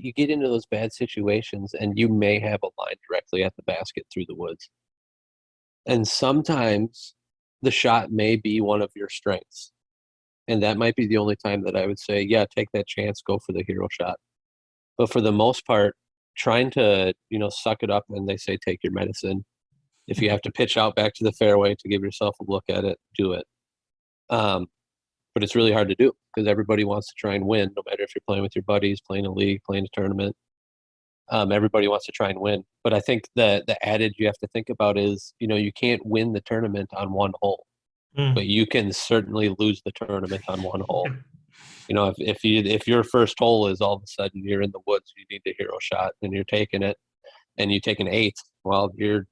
you get into those bad situations and you may have a line directly at the basket through the woods. And sometimes the shot may be one of your strengths. And that might be the only time that I would say, yeah, take that chance, go for the hero shot. But for the most part, trying to, suck it up, and they say take your medicine. If you have to pitch out back to the fairway to give yourself a look at it, do it. But it's really hard to do because everybody wants to try and win, no matter if you're playing with your buddies, playing a league, playing a tournament. Everybody wants to try and win. But I think the adage you have to think about is, you can't win the tournament on one hole, but you can certainly lose the tournament on one hole. If your first hole is all of a sudden you're in the woods, you need a hero shot and you're taking it and you take an eighth, well, you're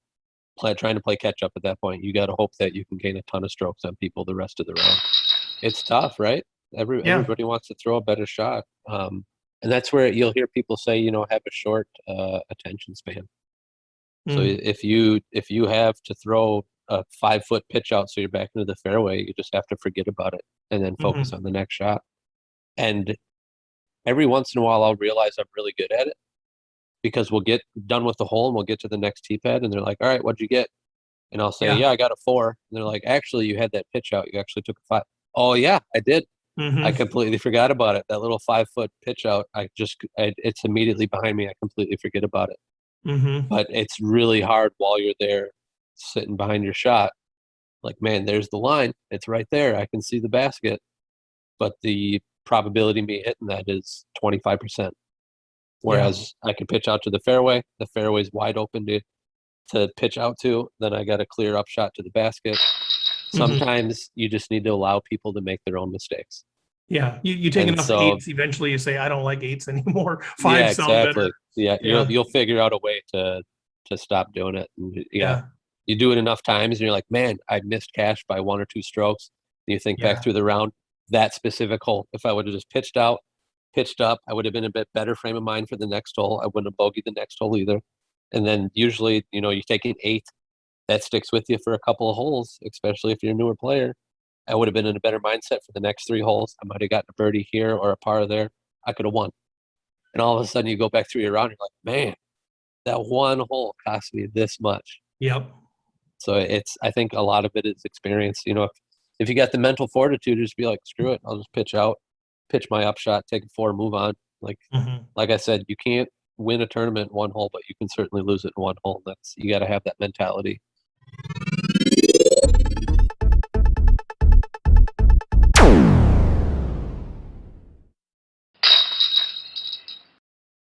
trying to play catch up at that point. You got to hope that you can gain a ton of strokes on people the rest of the round. It's tough, right? Everybody wants to throw a better shot. And that's where you'll hear people say, have a short attention span. So if you have to throw a 5-foot pitch out so you're back into the fairway, you just have to forget about it and then focus on the next shot. And every once in a while I'll realize I'm really good at it because we'll get done with the hole and we'll get to the next tee pad and they're like, all right, what'd you get? And I'll say, yeah, I got a 4. And they're like, actually, you had that pitch out. You actually took a 5. Oh, yeah, I did. I completely forgot about it. That little 5-foot pitch out, it's immediately behind me. I completely forget about it. But it's really hard while you're there sitting behind your shot. Like, man, there's the line. It's right there. I can see the basket. But the probability of me hitting that is 25%. Whereas I can pitch out to the fairway. The fairway's wide open to pitch out to. Then I got a clear up shot to the basket. Sometimes you just need to allow people to make their own mistakes. Yeah, you take enough eights, eventually you say, I don't like eights anymore. 5 sound better. Yeah, you'll figure out a way to stop doing it. And you do it enough times and you're like, man, I missed cash by 1 or 2 strokes. And you think back through the round, that specific hole, if I would have just pitched up, I would have been a bit better frame of mind for the next hole. I wouldn't have bogeyed the next hole either. And then usually, you take an 8, that sticks with you for a couple of holes, especially if you're a newer player. I would have been in a better mindset for the next 3 holes. I might have gotten a birdie here or a par there. I could have won. And all of a sudden you go back through your round, you're like, man, that one hole cost me this much. Yep. So I think a lot of it is experience. If you got the mental fortitude, just be like, screw it. I'll just pitch out, pitch my upshot, take a 4, move on. Like I said, you can't win a tournament in one hole, but you can certainly lose it in one hole. You got to have that mentality.